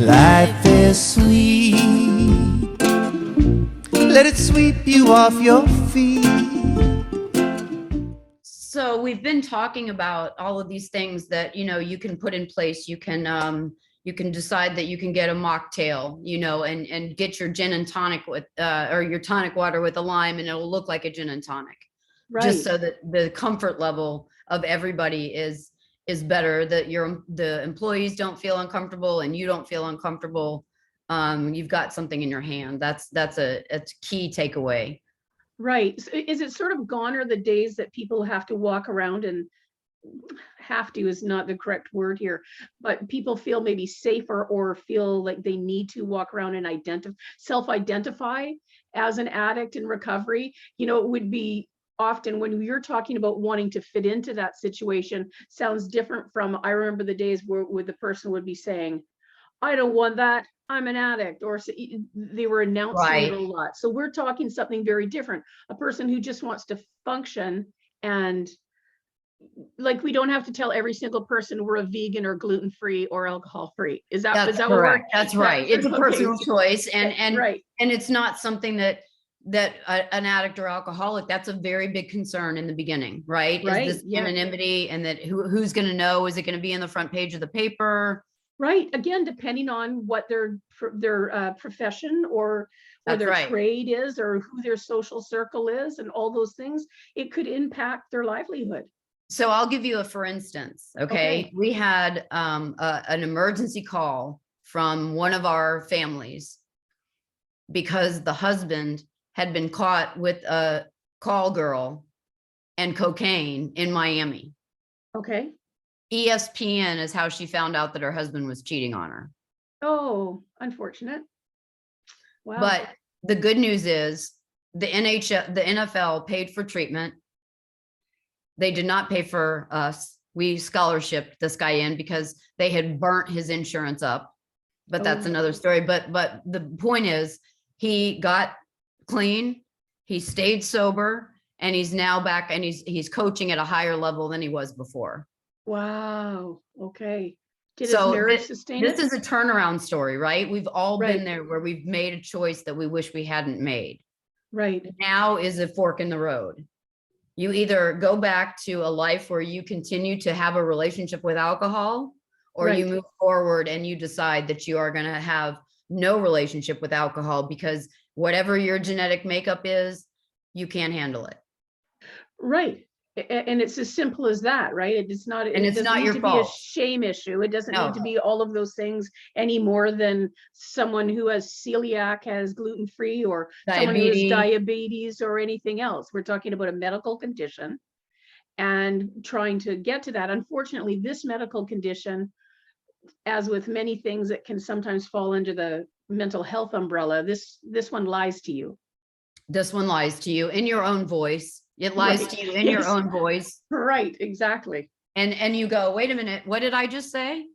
Life is sweet. Let it sweep you off your feet. So we've been talking about all of these things that, you can put in place. You can decide that you can get a mocktail, and get your gin and tonic with, or your tonic water with a lime, and it'll look like a gin and tonic. Right. Just so that the comfort level of everybody is better, that the employees don't feel uncomfortable and you don't feel uncomfortable. You've got something in your hand. That's a key takeaway. Right. So is it sort of gone are the days that people have to walk around, and have to is not the correct word here, but people feel maybe safer or feel like they need to walk around and self-identify as an addict in recovery? It would be often when you're talking about wanting to fit into that situation, sounds different from, I remember the days where the person would be saying, I don't want that, I'm an addict, or they were announcing it a lot. So we're talking something very different. A person who just wants to function, and like, we don't have to tell every single person we're a vegan or gluten-free or alcohol-free. Is that correct? That's right. It's a personal choice, right. And it's not something that an addict or alcoholic, that's a very big concern in the beginning, right? Right. Is this anonymity, and that who's going to know? Is it going to be in the front page of the paper? Right. Again, depending on what their profession or their trade is, or who their social circle is, and all those things, it could impact their livelihood. So I'll give you for instance. Okay. We had an emergency call from one of our families because the husband had been caught with a call girl and cocaine in Miami. Okay. ESPN is how she found out that her husband was cheating on her. Oh, unfortunate. Wow. But the good news is the NFL paid for treatment. They did not pay for us. We scholarshiped this guy in because they had burnt his insurance up, but that's another story. But the point is, he got clean, he stayed sober, and he's now back, and he's coaching at a higher level than he was before. Wow. Okay. Did his marriage sustain it? This is a turnaround story, right? We've all been there where we've made a choice that we wish we hadn't made. Right. Now is a fork in the road. You either go back to a life where you continue to have a relationship with alcohol, or you move forward and you decide that you are going to have no relationship with alcohol, because whatever your genetic makeup is, you can't handle it. Right. And it's as simple as that, right? It's not, and it's not your fault. Be a shame issue. It doesn't need to be all of those things any more than someone who has celiac, has gluten-free, or someone who has diabetes or anything else. We're talking about a medical condition and trying to get to that. Unfortunately, this medical condition, as with many things that can sometimes fall under the mental health umbrella, this one lies to you. This one lies to you in your own voice. It lies to you in your own voice. Right, exactly. And you go, wait a minute, what did I just say?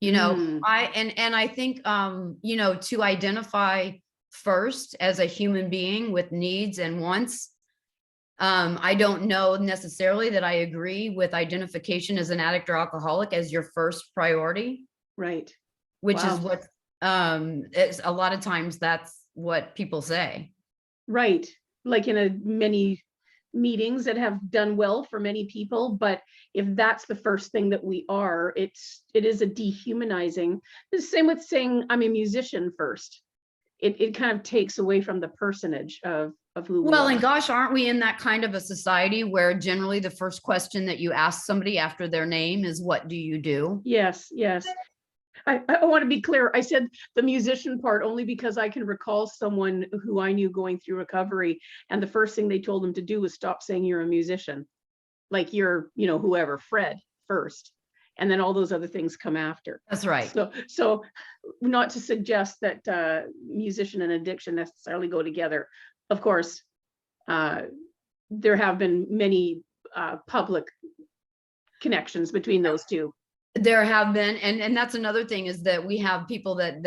I think, to identify first as a human being with needs and wants. I don't know necessarily that I agree with identification as an addict or alcoholic as your first priority. Right. Which is what, it's a lot of times that's what people say. Right. Like in many meetings that have done well for many people, but if that's the first thing that we are, it is a dehumanizing. The same with saying I'm a musician first. It kind of takes away from the personage of who we are. And gosh, aren't we in that kind of a society where generally the first question that you ask somebody after their name is, what do you do? Yes, yes. I want to be clear. I said the musician part only because I can recall someone who I knew going through recovery, and the first thing they told him to do was stop saying you're a musician, like you're, whoever, Fred first, and then all those other things come after. That's right. So not to suggest that musician and addiction necessarily go together. Of course, there have been many public connections between those two. There have been, and that's another thing, is that we have people that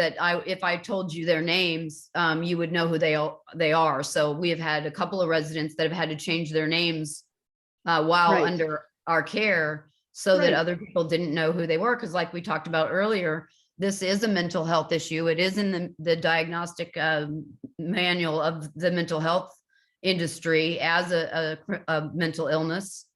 if I told you their names, you would know who they are. So we have had a couple of residents that have had to change their names while under our care, so that other people didn't know who they were. Because like we talked about earlier, this is a mental health issue. It is in the diagnostic manual of the mental health industry as a mental illness,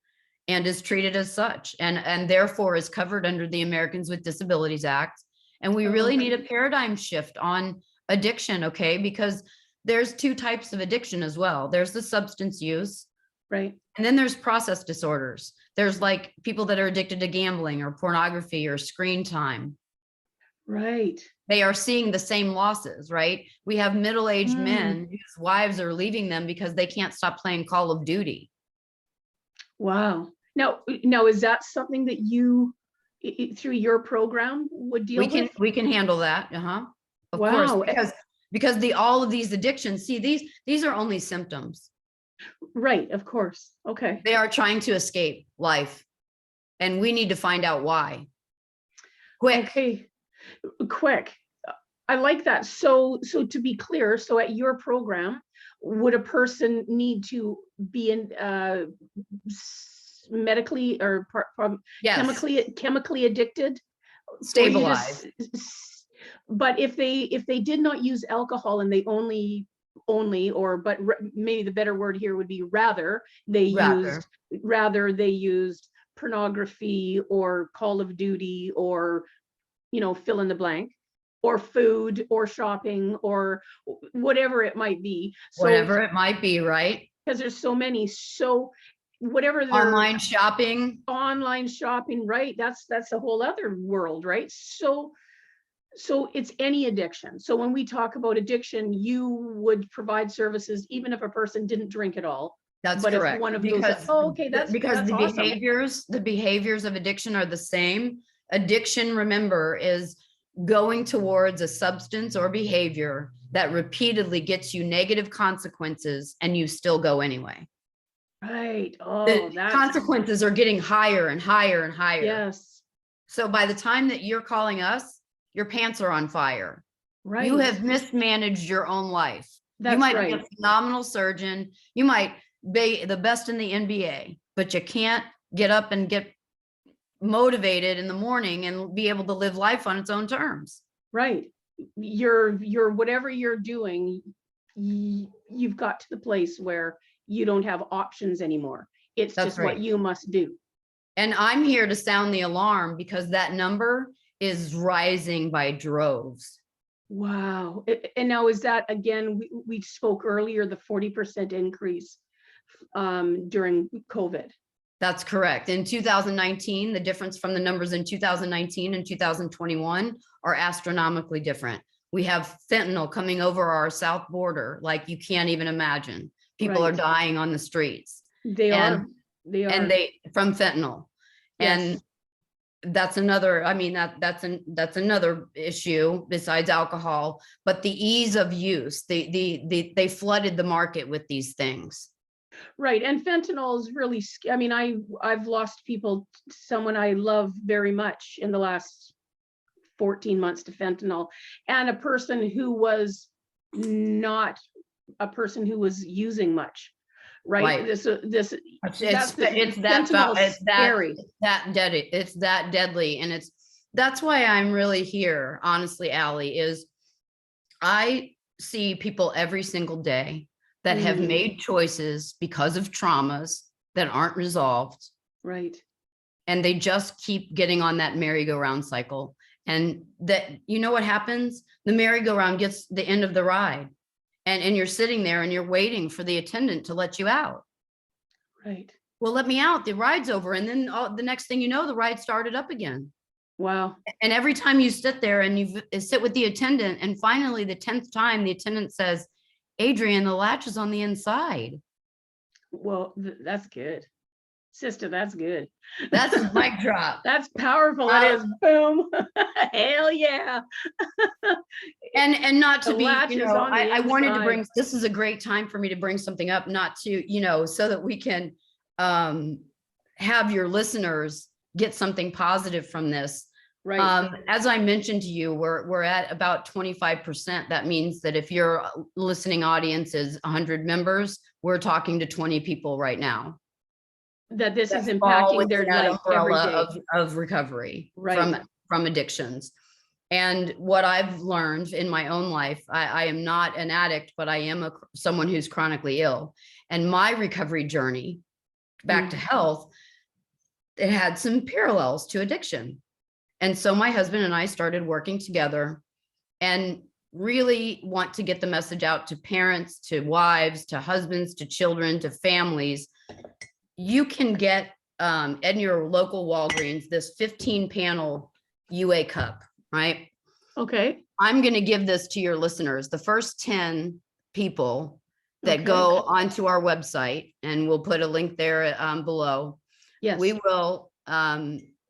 and is treated as such, and therefore is covered under the Americans with Disabilities Act. And we really need a paradigm shift on addiction, okay? Because there's two types of addiction as well. There's the substance use, Right. and then there's process disorders. There's like people that are addicted to gambling or pornography or screen time. Right. They are seeing the same losses, right? We have middle-aged men whose wives are leaving them because they can't stop playing Call of Duty. Wow. Now, is that something that you, through your program, would deal with? We can handle that. Of Wow. course, because all of these addictions, see, these are only symptoms. Right. Of course. Okay. They are trying to escape life, and we need to find out why. Quick. Okay. Quick. I like that. So to be clear, so at your program, would a person need to be in medically or Yes. chemically addicted? Stabilized. But if they did not use alcohol and they only but maybe the better word here would be rather they used pornography or Call of Duty or fill in the blank, or food or shopping or whatever it might be. So, whatever it might be, right? Because there's so many, so whatever Online shopping, right? That's a whole other world, right? So it's any addiction. So when we talk about addiction, you would provide services even if a person didn't drink at all. That's but correct. If one of because, those, that's the awesome. The behaviors of addiction are the same. Addiction, remember, is going towards a substance or behavior that repeatedly gets you negative consequences, and you still go anyway. Right. The consequences are getting higher and higher and higher. Yes. So by the time that you're calling us, your pants are on fire. Right. You have mismanaged your own life. You might be a phenomenal surgeon. You might be the best in the NBA, but you can't get up and get motivated in the morning and be able to live life on its own terms. Right. You're whatever you're doing, you've got to the place where you don't have options anymore. It's just what you must do. And I'm here to sound the alarm, because that number is rising by droves. Wow. And now, is that, again, we spoke earlier, the 40% increase during COVID? That's correct. In 2019, the difference from the numbers in 2019 and 2021 are astronomically different. We have fentanyl coming over our south border like you can't even imagine. People are dying on the streets. They are from fentanyl. Yes. And that's another, I mean, that's another issue besides alcohol, but the ease of use, they flooded the market with these things. Right. And fentanyl is really, I mean, I've lost people, someone I love very much in the last 14 months to fentanyl, and a person who was not a person who was using much. Right. It's that deadly. And that's why I'm really here, honestly, Allie, is I see people every single day that have made choices because of traumas that aren't resolved. Right. And they just keep getting on that merry-go-round cycle. And that, you know what happens? The merry-go-round gets the end of the ride. And you're sitting there and you're waiting for the attendant to let you out. Right. Well, let me out. The ride's over. And then the next thing you know, the ride started up again. Wow. And every time you sit there and you sit with the attendant, and finally the 10th time, the attendant says, Adrienne, the latch is on the inside. Well, that's good. Sister, that's good. That's a mic drop. That's powerful. It is. Boom. Hell yeah. And not to be, I wanted to bring, this is a great time for me to bring something up, not to, so that we can have your listeners get something positive from this. Right. As I mentioned to you, we're at about 25%. That means that if your listening audience is 100 members, we're talking to 20 people right now. That this is impacting their life every day of recovery from addictions. And what I've learned in my own life, I am not an addict, but I am someone who's chronically ill. And my recovery journey back to health, it had some parallels to addiction. And so my husband and I started working together and really want to get the message out to parents, to wives, to husbands, to children, to families. You can get in your local Walgreens this 15 panel UA cup, right? Okay. I'm going to give this to your listeners. The first 10 people that Okay. go onto our website, and we'll put a link there below. Yes. We will,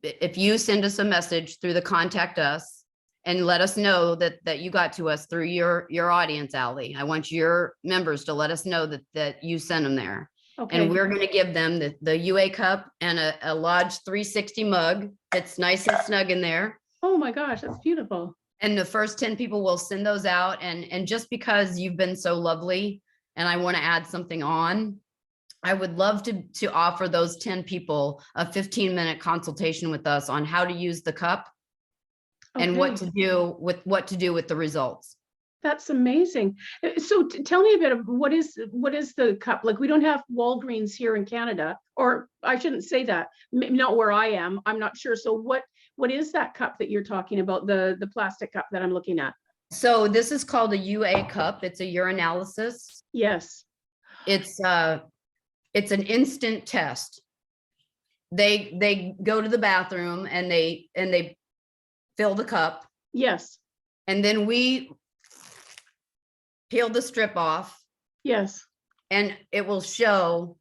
if you send us a message through the contact us and let us know that you got to us through your audience, Allie. I want your members to let us know that you sent them there. Okay. And we're going to give them the UA cup and a Lodge 360 mug. It's nice and snug in there. Oh my gosh, that's beautiful. And the first 10 people will send those out. And just because you've been so lovely and I want to add something on, I would love to offer those 10 people a 15-minute consultation with us on how to use the cup and what to do with the results. That's amazing. So tell me a bit of what is the cup? Like, we don't have Walgreens here in Canada, or I shouldn't say that, not where I am. I'm not sure. So what is that cup that you're talking about? The plastic cup that I'm looking at? So this is called a UA cup. It's a urinalysis. Yes. It's an instant test. They go to the bathroom and they fill the cup. Yes. And then we peel the strip off. Yes. And it will show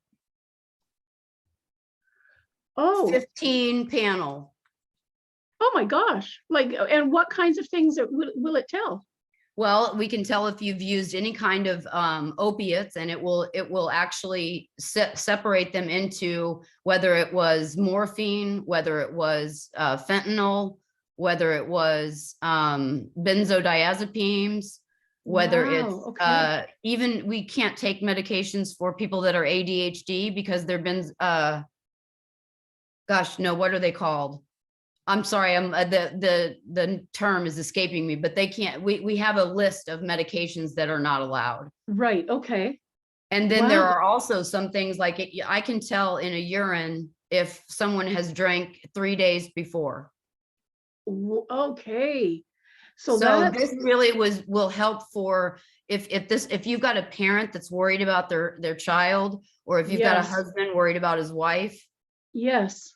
15 panel. Oh my gosh. Like, and what kinds of things will it tell? Well, we can tell if you've used any kind of opiates, and it will actually separate them into whether it was morphine, whether it was fentanyl, whether it was benzodiazepines, whether it's even we can't take medications for people that are ADHD because they've been gosh, no, what are they called? I'm sorry, the term is escaping me, but they can't, we have a list of medications that are not allowed. Right. Okay. And then there are also some things like I can tell in a urine if someone has drank 3 days before. Okay. So this really will help for if you've got a parent that's worried about their child, or if you've got a husband worried about his wife. Yes.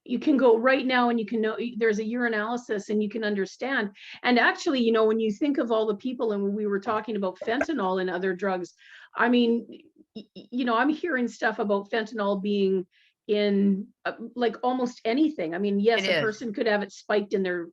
You can go right now and you can know there's a urinalysis and you can understand. And actually, you know, when you think of all the people, and when we were talking about fentanyl and other drugs, I mean, you know, I'm hearing stuff about fentanyl being in like almost anything. I mean, yes, a person could have it spiked in their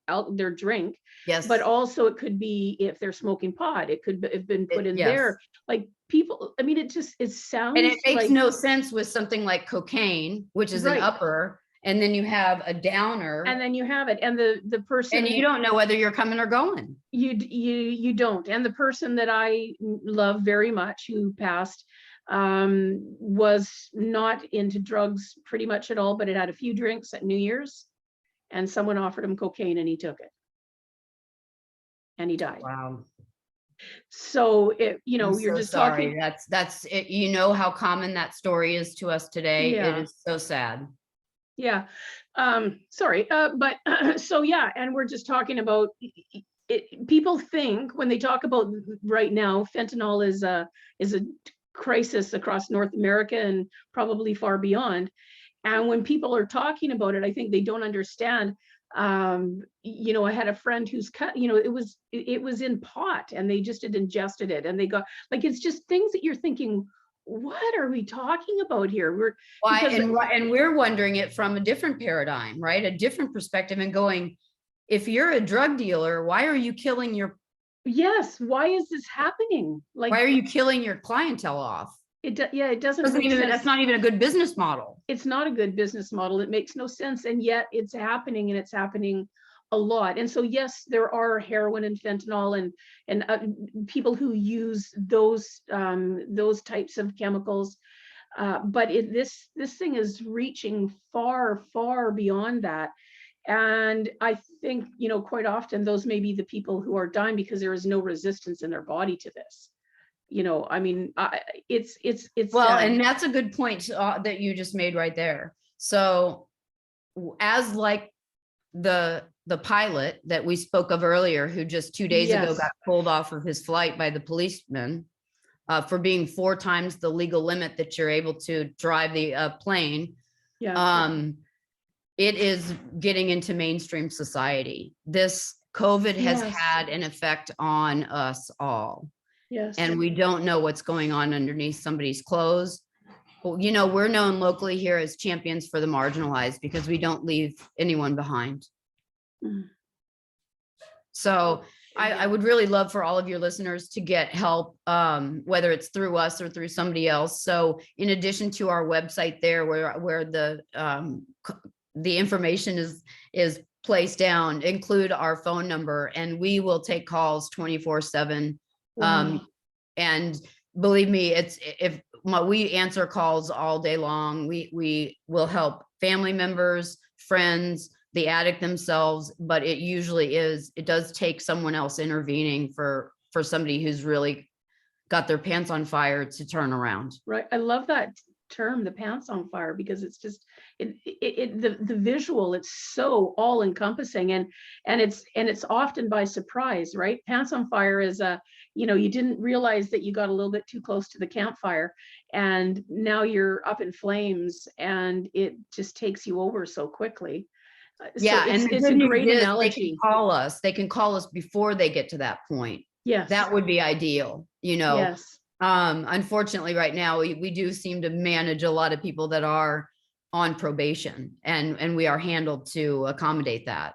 drink. Yes. But also it could be if they're smoking pot, it could have been put in there. Like people, I mean, it sounds, and it makes no sense with something like cocaine, which is an upper. And then you have a downer. And then you have it. And the person. And you don't know whether you're coming or going. You don't. And the person that I love very much who passed was not into drugs pretty much at all, but it had a few drinks at New Year's, and someone offered him cocaine and he took it. And he died. Wow. So you know, you're just sorry. talking. That's it. You know how common that story is to us today. Yeah. It is so sad. Yeah. Sorry. But so yeah, and we're just talking about it. People think when they talk about right now, fentanyl is a crisis across North America and probably far beyond. And when people are talking about it, I think they don't understand. You know, I had a friend who's you know, it was in pot and they just had ingested it, and they got like, it's just things that you're thinking, what are we talking about here? And we're wondering it from a different paradigm, right? A different perspective, and going, if you're a drug dealer, why are you killing your? Yes. Why is this happening? Like, why are you killing your clientele off? It doesn't make sense. That's not even a good business model. It's not a good business model. It makes no sense. And yet it's happening, and it's happening a lot. And so, yes, there are heroin and fentanyl and people who use those types of chemicals. But this thing is reaching far, far beyond that. And I think, you know, quite often those may be the people who are dying because there is no resistance in their body to this. You know, I mean, it's Well, and that's a good point that you just made right there. So as like the pilot that we spoke of earlier, who just 2 days ago Yes. got pulled off of his flight by the policeman for being 4 times the legal limit that you're able to drive the plane. Yeah. It is getting into mainstream society. This COVID has Yes. had an effect on us all. Yes. And we don't know what's going on underneath somebody's clothes. Well, you know, we're known locally here as champions for the marginalized because we don't leave anyone behind. Mm. So I would really love for all of your listeners to get help, whether it's through us or through somebody else. So in addition to our website there, where the information is placed down, include our phone number, and we will take calls 24/7. Wow. And believe me, we answer calls all day long. We will help family members, friends, the addict themselves, but it does take someone else intervening for somebody who's really got their pants on fire to turn around. Right. I love that term, the pants on fire, because it's just the visual, it's so all encompassing, and it's often by surprise, right? Pants on fire is you know, you didn't realize that you got a little bit too close to the campfire, and now you're up in flames, and it just takes you over so quickly. Yeah, so and it's a great analogy. They can call us. They can call us before they get to that point. Yes. That would be ideal, you know. Yes. Unfortunately, right now we do seem to manage a lot of people that are on probation, and we are handled to accommodate that.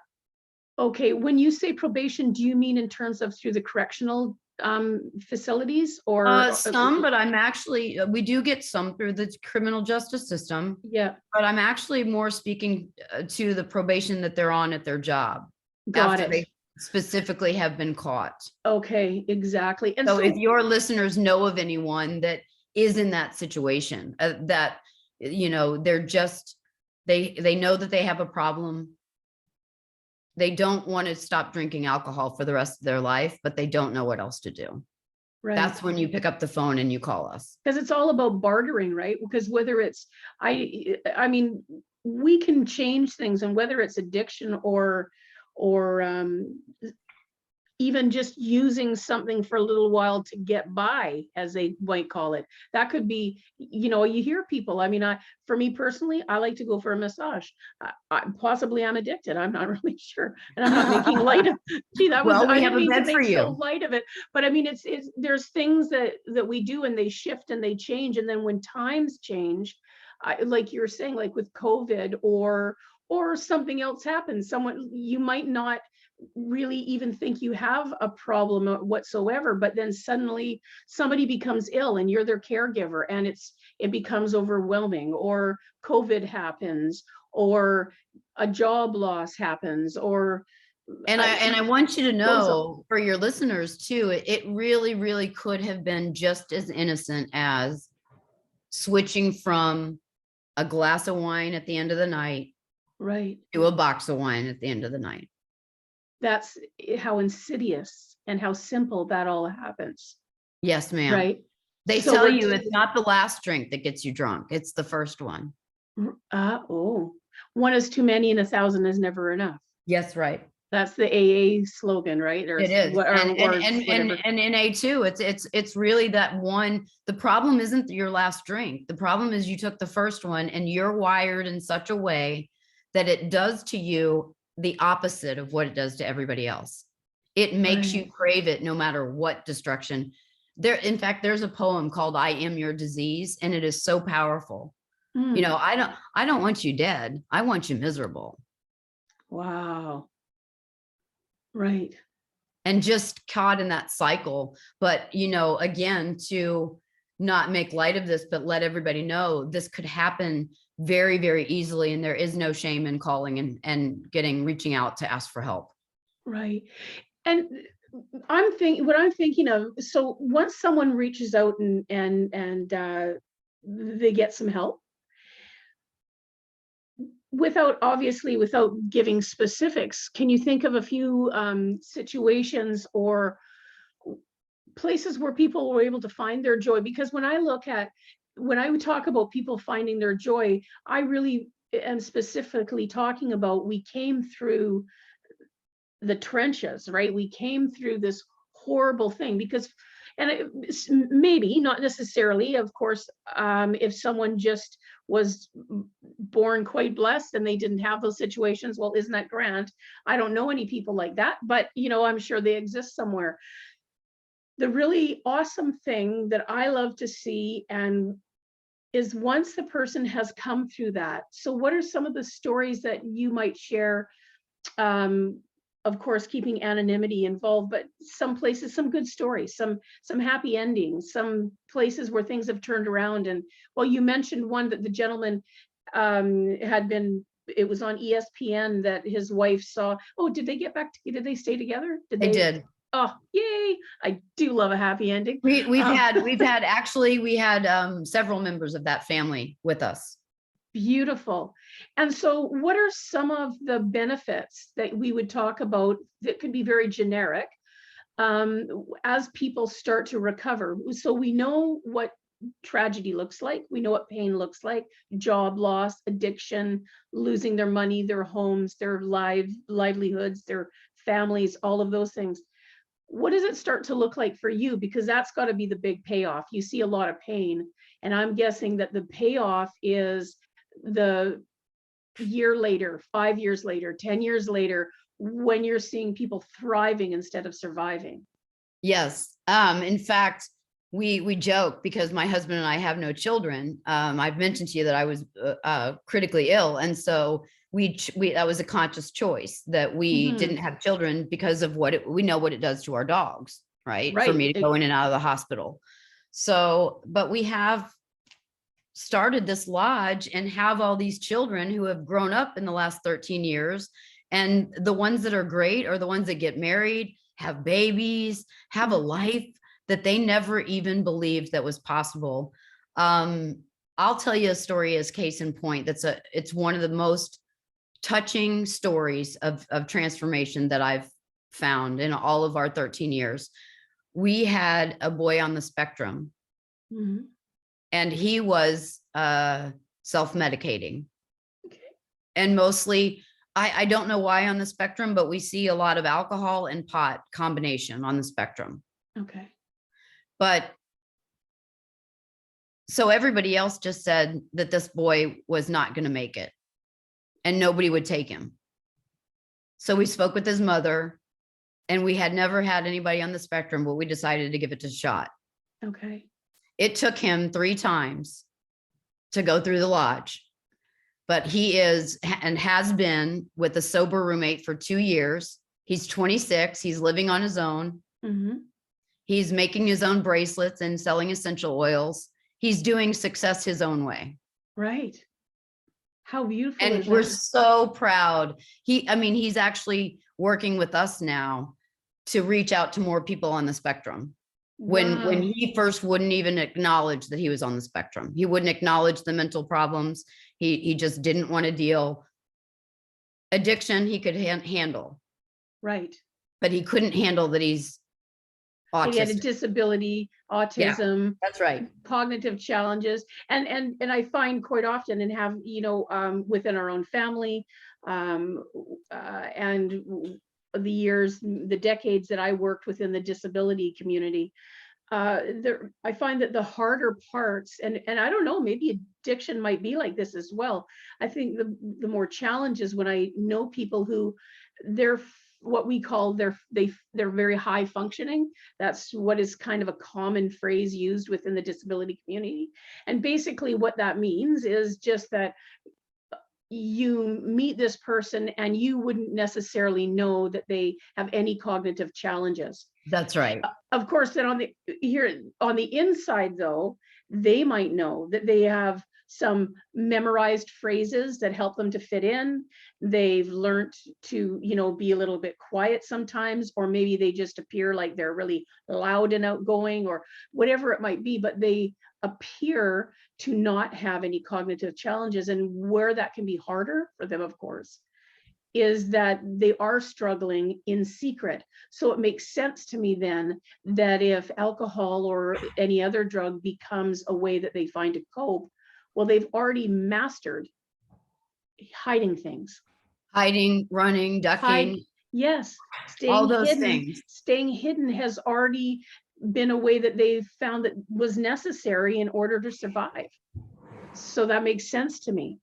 Okay, when you say probation, do you mean in terms of through the correctional facilities, or Some, but I'm actually, we do get some through the criminal justice system, yeah, but I'm actually more speaking to the probation that they're on at their job. got after it. They specifically have been caught. Okay, exactly. And So if your listeners know of anyone that is in that situation, that, you know, they're just, they know that they have a problem. They don't want to stop drinking alcohol for the rest of their life, but they don't know what else to do. right. That's when you pick up the phone and you call us. Because it's all about bartering, right? Because whether it's, I mean, we can change things, and whether it's addiction or even just using something for a little while to get by, as they might call it. That could be, you know, you hear people, I mean, for me personally, I like to go for a massage. Possibly I'm addicted. I'm not really sure. And I'm not making light of, gee, that was, Well, we I have didn't a mean to bed for make so you. light of it. But I mean, there's things that we do, and they shift and they change. And then when times change, like you're saying, like with COVID or something else happens, you might not really even think you have a problem whatsoever, but then suddenly somebody becomes ill and you're their caregiver, and it becomes overwhelming, or COVID happens, or a job loss happens, or and I want you to know, for your listeners too, it really, really could have been just as innocent as switching from a glass of wine at the end of the night, right, to a box of wine at the end of the night. that's how insidious and how simple that all happens. Yes, ma'am. Right. They So tell you it's not the last drink that gets you drunk. It's the first one. One is too many and 1,000 is never enough. Yes, right. That's the AA slogan, right? Or It is. whatever. And in A too, it's really that one. The problem isn't your last drink. The problem is you took the first one, and you're wired in such a way that it does to you the opposite of what it does to everybody else. It makes you crave it no matter what destruction. In fact, there's a poem called "I Am Your Disease," and it is so powerful. You know, I don't want you dead. I want you miserable. Wow. Right. And just caught in that cycle. But, you know, again, to not make light of this, but let everybody know this could happen very, very easily. And there is no shame in calling and reaching out to ask for help. Right. And what I'm thinking of, so once someone reaches out and they get some help, without giving specifics, can you think of a few situations or places where people were able to find their joy? Because when I would talk about people finding their joy, I really am specifically talking about, we came through the trenches, right? We came through this horrible thing because, and maybe not necessarily, of course, if someone just was born quite blessed and they didn't have those situations, well, isn't that grand? I don't know any people like that, but I'm sure they exist somewhere. The really awesome thing that I love to see and is once the person has come through that. So what are some of the stories that you might share? Of course, keeping anonymity involved, but some places, some good stories, some happy endings, some places where things have turned around. And well, you mentioned one that the gentleman it was on ESPN that his wife saw. Oh, did they get back did they stay together? They did. Oh, yay. I do love a happy ending. We've had several members of that family with us. Beautiful. And so what are some of the benefits that we would talk about that could be very generic as people start to recover? So we know what tragedy looks like. We know what pain looks like: job loss, addiction, losing their money, their homes, their livelihoods, their families, all of those things. What does it start to look like for you? Because that's got to be the big payoff. You see a lot of pain, and I'm guessing that the payoff is the year later, 5 years later, 10 years later, when you're seeing people thriving instead of surviving. Yes. In fact, we joke because my husband and I have no children. I've mentioned to you that I was critically ill. And so that was a conscious choice that we didn't have children because of we know what it does to our dogs, right? For me to go in and out of the hospital. So, but we have started this lodge and have all these children who have grown up in the last 13 years. And the ones that are great are the ones that get married, have babies, have a life that they never even believed that was possible. I'll tell you a story as case in point. It's one of the most touching stories of transformation that I've found in all of our 13 years. We had a boy on the spectrum. And he was self-medicating. Okay. And mostly, I don't know why on the spectrum, but we see a lot of alcohol and pot combination on the spectrum. Okay. But so everybody else just said that this boy was not going to make it and nobody would take him. So we spoke with his mother, and we had never had anybody on the spectrum, but we decided to give it a shot. Okay. It took him 3 times to go through the lodge, but he is and has been with a sober roommate for 2 years. He's 26. He's living on his own. He's making his own bracelets and selling essential oils. He's doing success his own way. Right. How beautiful. And we're so proud. He's actually working with us now to reach out to more people on the spectrum. When he first wouldn't even acknowledge that he was on the spectrum. He wouldn't acknowledge the mental problems. He just didn't want to deal. Addiction, he could handle. Right. But he couldn't handle that he's autistic. He had a disability, autism. Yeah, that's right. Cognitive challenges. And I find quite often, and have, within our own family, and the decades that I worked within the disability community, I find that the harder parts, and I don't know, maybe addiction might be like this as well. I think the more challenges when I know people who they're what we call they're very high functioning. That's what is kind of a common phrase used within the disability community. And basically what that means is just that you meet this person and you wouldn't necessarily know that they have any cognitive challenges. That's right. Of course, then on the inside though, they might know that they have some memorized phrases that help them to fit in. They've learned to, you know, be a little bit quiet sometimes, or maybe they just appear like they're really loud and outgoing or whatever it might be, but they appear to not have any cognitive challenges. And where that can be harder for them, of course, is that they are struggling in secret. So it makes sense to me then that if alcohol or any other drug becomes a way that they find to cope, well, they've already mastered hiding things. Hiding, running, ducking, Yes, all staying those hidden. things. Staying hidden has already been a way that they've found that was necessary in order to survive. So that makes sense to me.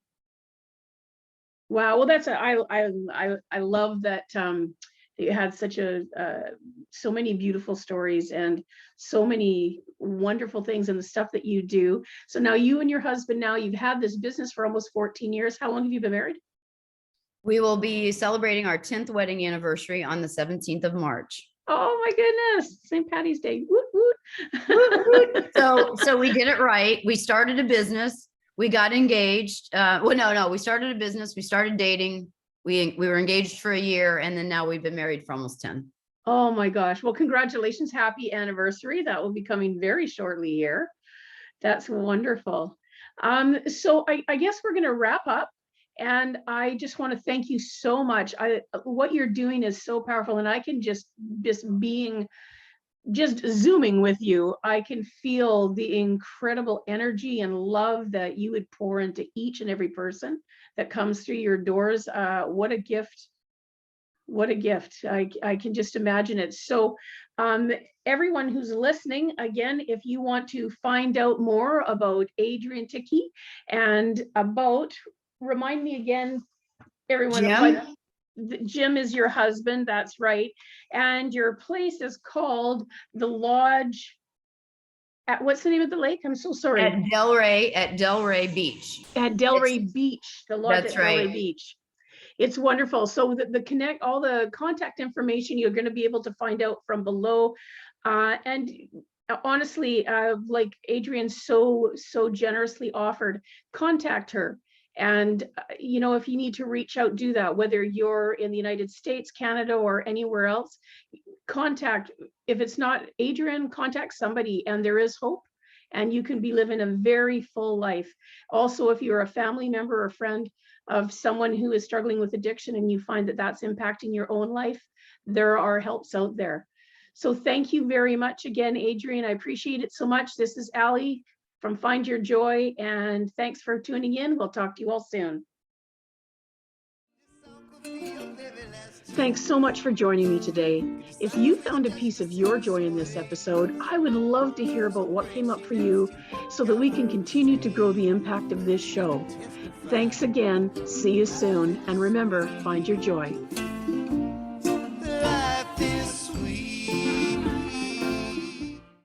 Wow. Well, that's I love that you had such so many beautiful stories and so many wonderful things and the stuff that you do. So now you and your husband, now you've had this business for almost 14 years. How long have you been married? We will be celebrating our 10th wedding anniversary on the 17th of March. Oh my goodness, St. Patty's Day. Woot, woot. So we did it right. We started a business. We got engaged. No, we started a business. We started dating. We were engaged for a year, and then now we've been married for almost 10. Oh my gosh. Well, congratulations. Happy anniversary. That will be coming very shortly here. That's wonderful. So I guess we're going to wrap up. And I just want to thank you so much. What you're doing is so powerful, and I can just zooming with you, I can feel the incredible energy and love that you would pour into each and every person that comes through your doors. What a gift. What a gift. I can just imagine it. So everyone who's listening, again, if you want to find out more about Adrienne Tichy and about, remind me again, everyone. Jim is your husband, that's right. And your place is called the Lodge at, what's the name of the lake? I'm so sorry. At Delray Beach. At Delray Beach, the Lodge That's at Delray right. Beach. It's wonderful. So all the contact information you're going to be able to find out from below. And honestly, like Adrienne so generously offered, contact her. And, you know, if you need to reach out, do that, whether you're in the United States, Canada, or anywhere else, contact, if it's not Adrienne, contact somebody, and there is hope, and you can be living a very full life. Also, if you're a family member or friend of someone who is struggling with addiction and you find that that's impacting your own life, there are helps out there. So thank you very much again, Adrienne. I appreciate it so much. This is Allie from Find Your Joy, and thanks for tuning in. We'll talk to you all soon. Thanks so much for joining me today. If you found a piece of your joy in this episode, I would love to hear about what came up for you so that we can continue to grow the impact of this show. Thanks again. See you soon. And remember, find your joy.